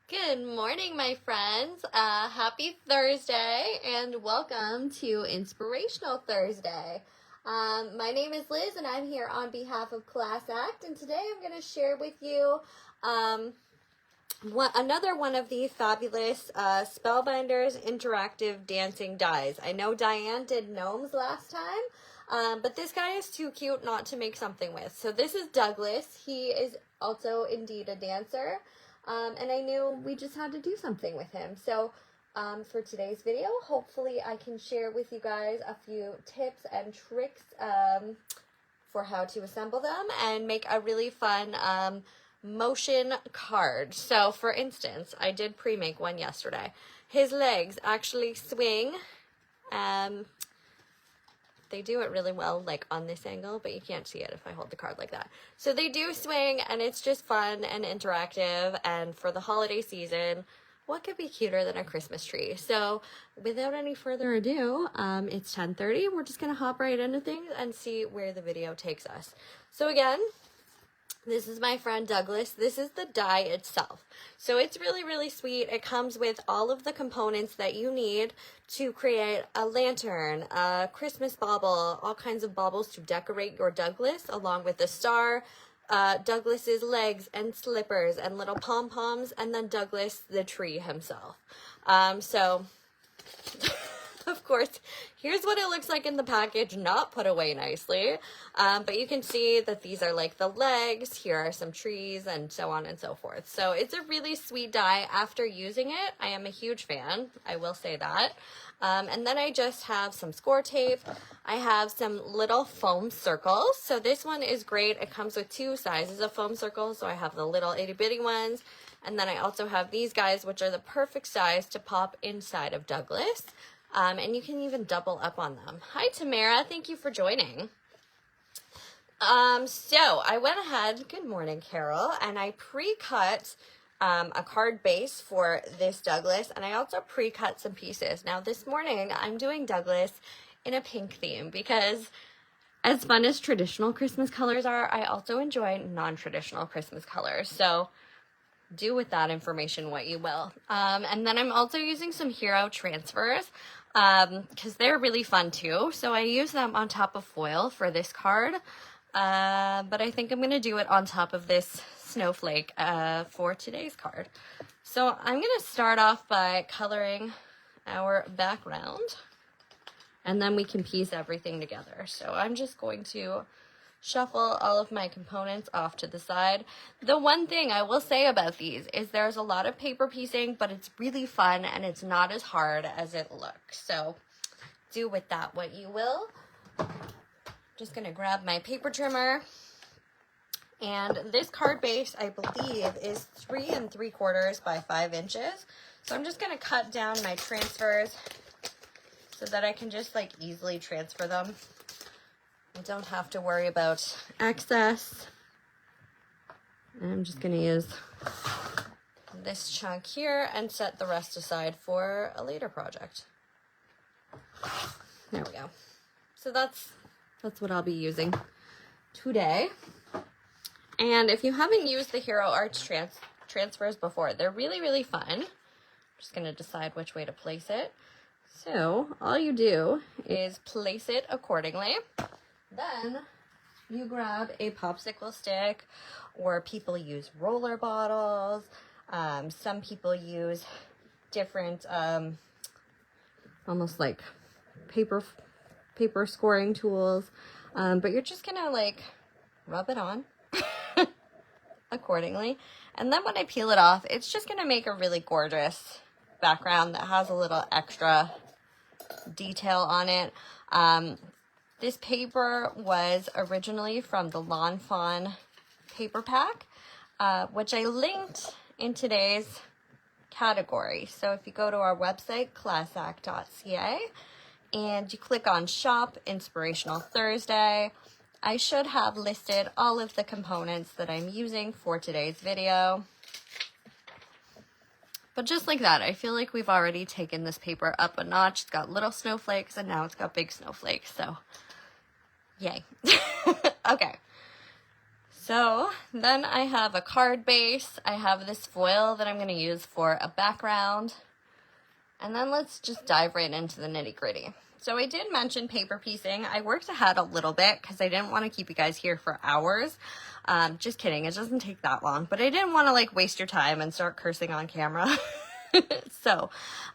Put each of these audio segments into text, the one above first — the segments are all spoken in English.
Good morning, my friends. Happy Thursday and welcome to Inspirational Thursday. My name is Liz and I'm here on behalf of Class Act, and today I'm going to share with you another one of the fabulous Spellbinders interactive dancing dies. I know Diane did gnomes last time, but this guy is too cute not to make something with. So this is Douglas. He is also indeed a dancer. And I knew we just had to do something with him. So for today's video, hopefully I can share with you guys a few tips and tricks for how to assemble them and make a really fun motion card. So for instance, I did pre-make one yesterday. His legs actually swing. They do it really well, like on this angle, but you can't see it if I hold the card like that. So they do swing, and it's just fun and interactive. And for the holiday season, what could be cuter than a Christmas tree? So without any further ado, it's 10:30. We're just going to hop right into things and see where the video takes us. So again, this is my friend Douglas. This is the die itself. So it's really, really sweet. It comes with all of the components that you need to create a lantern, a Christmas bauble, all kinds of baubles to decorate your Douglas, along with the star, Douglas's legs and slippers and little pom-poms, and then Douglas the tree himself. Of course, here's what it looks like in the package, not put away nicely. But you can see that these are like the legs. Here are some trees and so on and so forth. So it's a really sweet die. After using it, I am a huge fan. I will say that. And then I just have some score tape. I have some little foam circles. So this one is great. It comes with two sizes of foam circles. So I have the little itty bitty ones. And then I also have these guys, which are the perfect size to pop inside of Douglas. And you can even double up on them. Hi, Tamara. Thank you for joining. So I went ahead, good morning, Carol, and I pre-cut a card base for this Douglas, and I also pre-cut some pieces. Now, this morning, I'm doing Douglas in a pink theme because as fun as traditional Christmas colors are, I also enjoy non-traditional Christmas colors. So do with that information what you will. And then I'm also using some hero transfers because they're really fun too. So I use them on top of foil for this card. But I think I'm going to do it on top of this snowflake for today's card. So I'm going to start off by coloring our background, and then we can piece everything together. So I'm just going to shuffle all of my components off to the side. The one thing I will say about these is there's a lot of paper piecing, but it's really fun and it's not as hard as it looks. So do with that what you will. Just gonna grab my paper trimmer. And this card base, I believe, is 3 3/4 by 5 inches. So I'm just gonna cut down my transfers so that I can just like easily transfer them. I don't have to worry about excess. I'm just going to use this chunk here and set the rest aside for a later project. There we go. So that's what I'll be using today. And if you haven't used the Hero Arts transfers before, they're really, really fun. I'm just going to decide which way to place it. So all you do is place it accordingly. Then you grab a popsicle stick, or people use roller bottles. Some people use different, almost like paper scoring tools. But you're just gonna like rub it on accordingly. And then when I peel it off, it's just gonna make a really gorgeous background that has a little extra detail on it. This paper was originally from the Lawn Fawn paper pack, which I linked in today's category. So if you go to our website, classact.ca, and you click on Shop Inspirational Thursday, I should have listed all of the components that I'm using for today's video. But just like that, I feel like we've already taken this paper up a notch. It's got little snowflakes, and now it's got big snowflakes, so yay. Okay, So then I have a card base. I have this foil that I'm going to use for a background. And then let's just dive right into the nitty gritty. So I did mention paper piecing. I worked ahead a little bit because I didn't want to keep you guys here for hours. Just kidding, it doesn't take that long, but I didn't want to like waste your time and start cursing on camera. So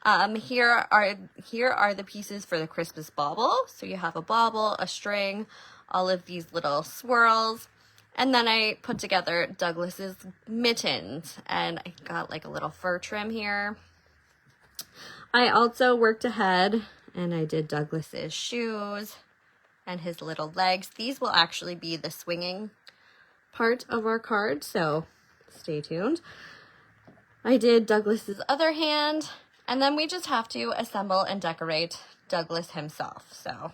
here are the pieces for the Christmas bauble. So you have a bauble, a string, all of these little swirls. And then I put together Douglas's mittens, and I got like a little fur trim here. I also worked ahead and I did Douglas's shoes and his little legs. These will actually be the swinging part of our card, so stay tuned. I did Douglas's other hand, and then we just have to assemble and decorate Douglas himself. So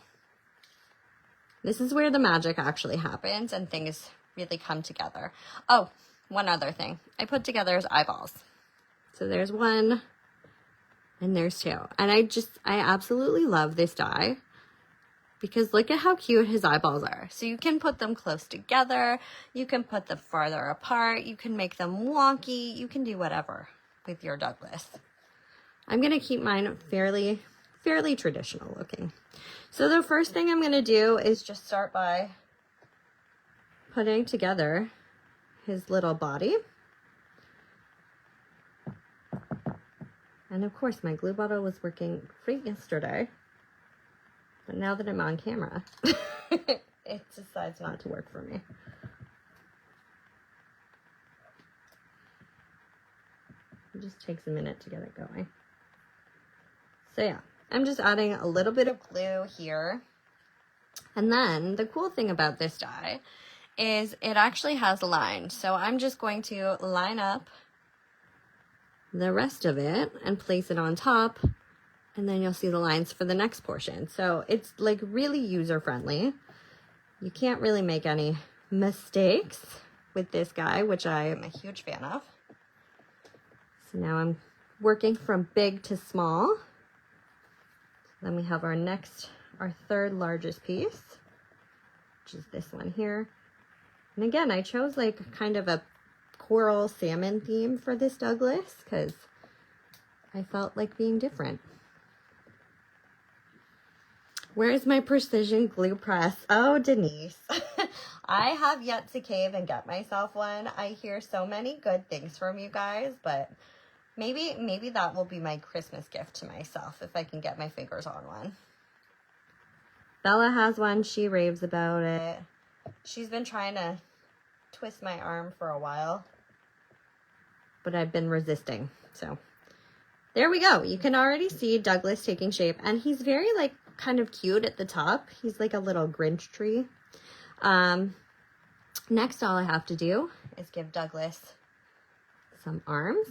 this is where the magic actually happens and things really come together. Oh, one other thing. I put together his eyeballs. So there's one and there's two. And I absolutely love this die because look at how cute his eyeballs are. So you can put them close together. You can put them farther apart. You can make them wonky. You can do whatever with your Douglas. I'm going to keep mine fairly traditional looking. So the first thing I'm going to do is just start by putting together his little body. And of course, my glue bottle was working great yesterday. But now that I'm on camera, it decides not to work for me. It just takes a minute to get it going. So yeah, I'm just adding a little bit of glue here. And then the cool thing about this die is it actually has a line. So I'm just going to line up the rest of it and place it on top, and then you'll see the lines for the next portion. So it's like really user friendly. You can't really make any mistakes with this guy, which I am a huge fan of. So now I'm working from big to small. Then we have our third largest piece, which is this one here. And again, I chose like kind of a coral salmon theme for this Douglas because I felt like being different. Where's my precision glue press? Oh, Denise. I have yet to cave and get myself one. I hear so many good things from you guys, but maybe that will be my Christmas gift to myself if I can get my fingers on one. Bella has one. She raves about it. She's been trying to twist my arm for a while, but I've been resisting. So there we go. You can already see Douglas taking shape, and he's very like kind of cute at the top. He's like a little Grinch tree. Next, all I have to do is give Douglas some arms,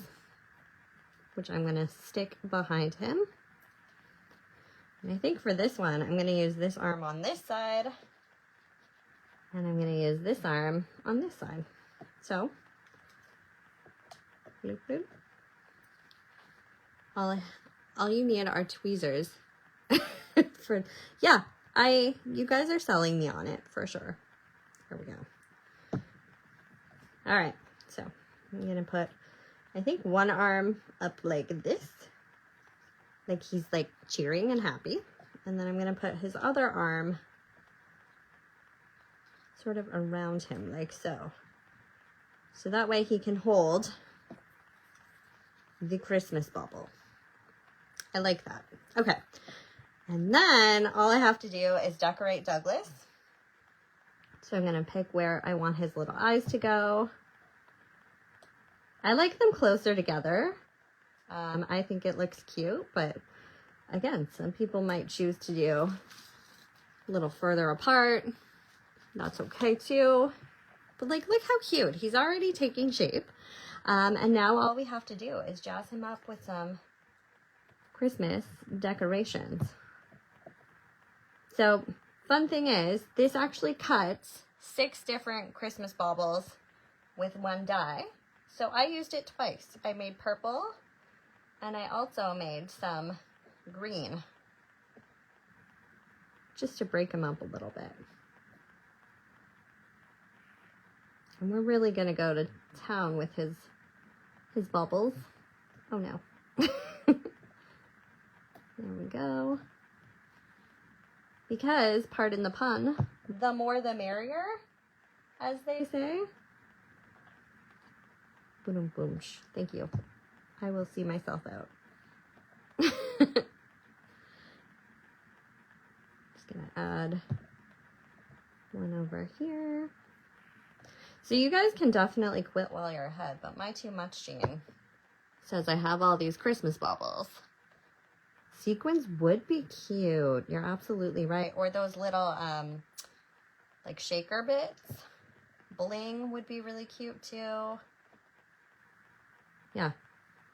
which I'm going to stick behind him. And I think for this one, I'm going to use this arm on this side, and I'm going to use this arm on this side. So, bloop, bloop. All you need are tweezers. You guys are selling me on it for sure. Here we go. All right, so I'm going to put, I think, one arm up like this. Like he's like cheering and happy. And then I'm going to put his other arm sort of around him like so. So that way he can hold the Christmas bauble. I like that. Okay. And then all I have to do is decorate Douglas. So I'm going to pick where I want his little eyes to go. I like them closer together. I think it looks cute, but again, some people might choose to do a little further apart. That's okay too. But like, look how cute. He's already taking shape. And now all we have to do is jazz him up with some Christmas decorations. So fun thing is, this actually cuts 6 different Christmas baubles with one die. So I used it twice. I made purple, and I also made some green, just to break them up a little bit. And we're really gonna go to town with his bubbles. Oh no. There we go. Because, pardon the pun, the more the merrier, as they say. Boom, boom. Thank you. I will see myself out. Just gonna add one over here. So you guys can definitely quit while you're ahead, but my too much gene says I have all these Christmas bubbles. Sequins would be cute. You're absolutely right. Or those little like shaker bits. Bling would be really cute too. Yeah.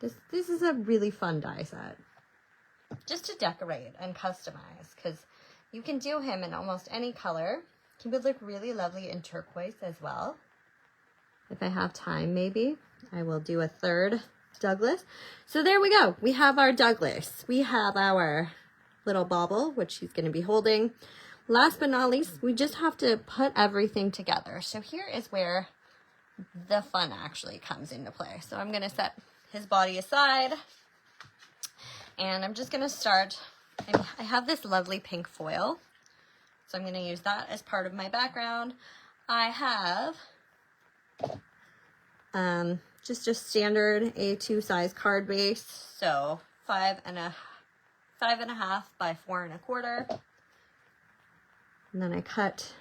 This is a really fun die set. Just to decorate and customize, because you can do him in almost any color. He would look really lovely in turquoise as well. If I have time, maybe I will do a third Douglas. So there we go. We have our Douglas. We have our little bauble, which he's going to be holding. Last but not least, we just have to put everything together. So here is where the fun actually comes into play. So I'm going to set his body aside, and I'm just going to start. I have this lovely pink foil, so I'm going to use that as part of my background. I have just a standard A2 size card base, so 5.5 by 4.25. And then I cut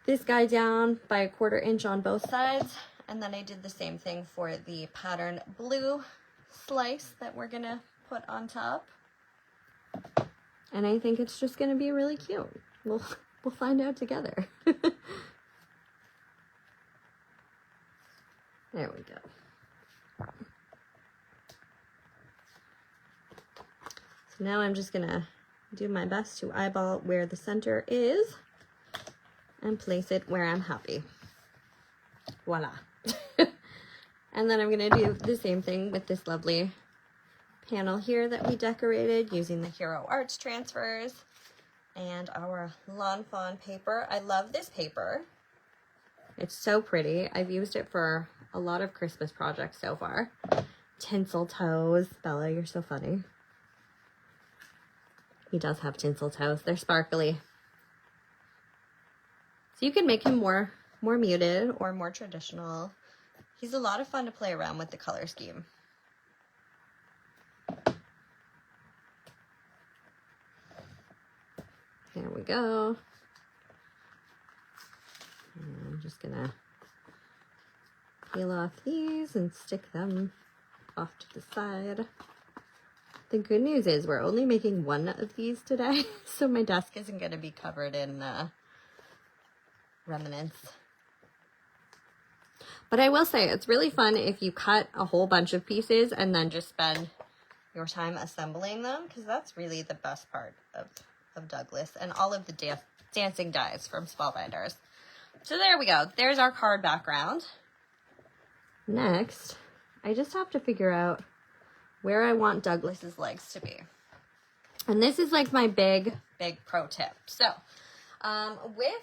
this guy down by 1/4 inch on both sides. And then I did the same thing for the pattern blue slice that we're gonna put on top. And I think it's just gonna be really cute. We'll find out together. There we go. So now I'm just gonna do my best to eyeball where the center is and place it where I'm happy. Voila. And then I'm gonna do the same thing with this lovely panel here that we decorated using the Hero Arts transfers and our Lawn Fawn paper. I love this paper. It's so pretty. I've used it for a lot of Christmas projects so far. Tinsel toes. Bella, you're so funny. He does have tinsel toes. They're sparkly. So you can make him more muted or more traditional. He's a lot of fun to play around with the color scheme. There we go. And I'm just gonna peel off these and stick them off to the side. The good news is we're only making one of these today, so my desk isn't gonna be covered in remnants. But I will say it's really fun if you cut a whole bunch of pieces and then just spend your time assembling them, because that's really the best part of Douglas and all of the dancing dies from Spellbinders. So there we go. There's our card background. Next, I just have to figure out where I want Douglas's legs to be. And this is like my big pro tip. So with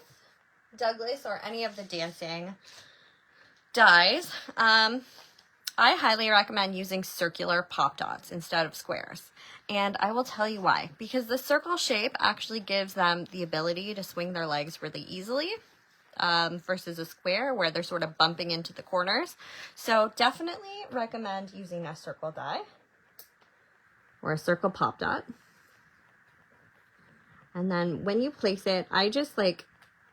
Douglas or any of the dancing dies, I highly recommend using circular pop dots instead of squares. And I will tell you why. Because the circle shape actually gives them the ability to swing their legs really easily versus a square where they're sort of bumping into the corners. So definitely recommend using a circle die or a circle pop dot. And then when you place it, I just like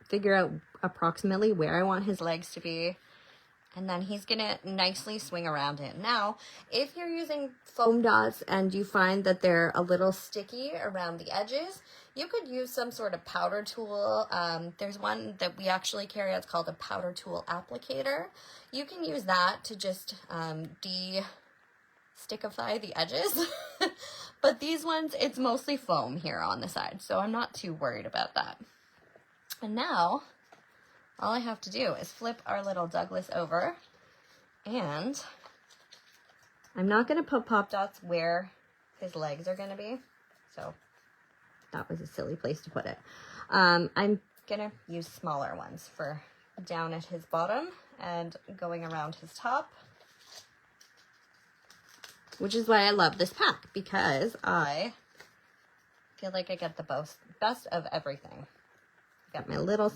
figure out approximately where I want his legs to be. And then he's gonna nicely swing around it. Now, if you're using foam dots and you find that they're a little sticky around the edges, you could use some sort of powder tool. There's one that we actually carry, it's called a powder tool applicator. You can use that to just de-stickify the edges. But these ones, it's mostly foam here on the side, so I'm not too worried about that. And now, all I have to do is flip our little Douglas over, and I'm not going to put pop dots where his legs are going to be, so that was a silly place to put it. I'm going to use smaller ones for down at his bottom and going around his top, which is why I love this pack, because I feel like I get the best of everything. Got my little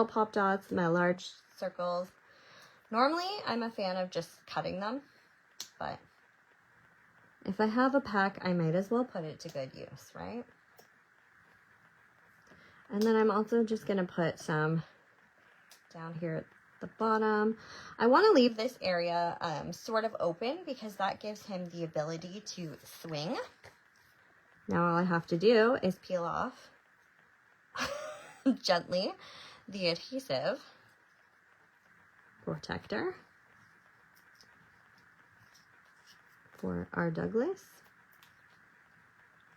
pop dots, my large circles. Normally, I'm a fan of just cutting them, but if I have a pack, I might as well put it to good use, right? And then I'm also just gonna put some down here at the bottom. I wanna leave this area sort of open because that gives him the ability to swing. Now all I have to do is peel off gently the adhesive protector for our Douglas.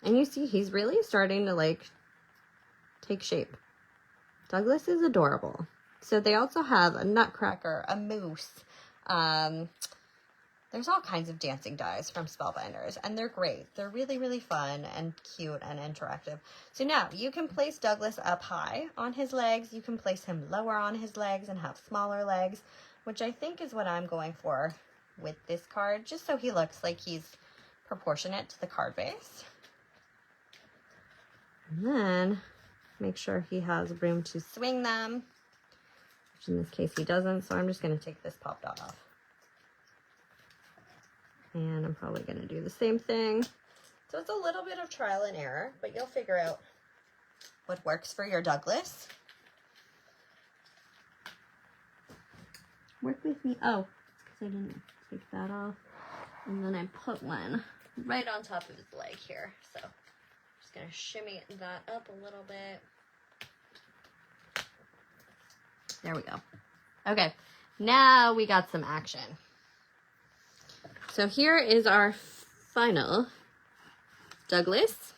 And you see he's really starting to like take shape. Douglas is adorable. So they also have a nutcracker, a moose. There's all kinds of dancing dies from Spellbinders, and they're great. They're really, really fun and cute and interactive. So now you can place Douglas up high on his legs. You can place him lower on his legs and have smaller legs, which I think is what I'm going for with this card, just so he looks like he's proportionate to the card base. And then make sure he has room to swing them, which in this case he doesn't, so I'm just going to take this pop dot off. And I'm probably going to do the same thing. So it's a little bit of trial and error, but you'll figure out what works for your Douglas. Work with me. Oh, it's because I didn't take that off. And then I put one right on top of his leg here. So I'm just going to shimmy that up a little bit. There we go. Okay, now we got some action. So here is our final Douglas.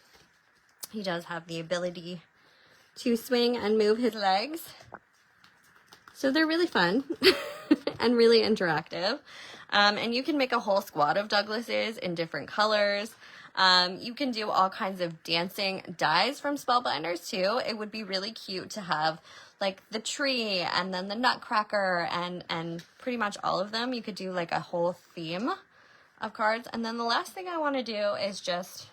He does have the ability to swing and move his legs. So they're really fun and really interactive. And you can make a whole squad of Douglases in different colors. You can do all kinds of dancing dies from Spellbinders too. It would be really cute to have like the tree and then the nutcracker and pretty much all of them. You could do like a whole theme of cards. And then the last thing I want to do is just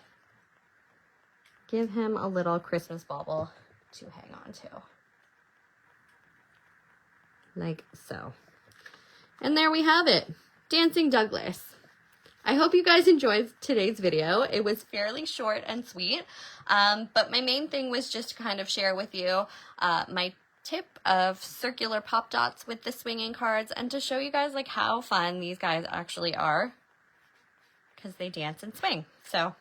give him a little Christmas bauble to hang on to. Like so. And there we have it. Dancing Douglas. I hope you guys enjoyed today's video. It was fairly short and sweet, but my main thing was just to kind of share with you my tip of circular pop dots with the swinging cards and to show you guys like how fun these guys actually are because they dance and swing. So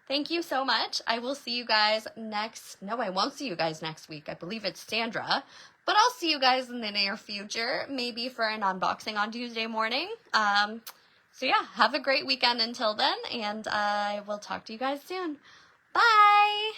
thank you so much. I will see you guys I won't see you guys next week. I believe it's Sandra, but I'll see you guys in the near future, maybe for an unboxing on Tuesday morning. So yeah, have a great weekend until then, and I will talk to you guys soon. Bye!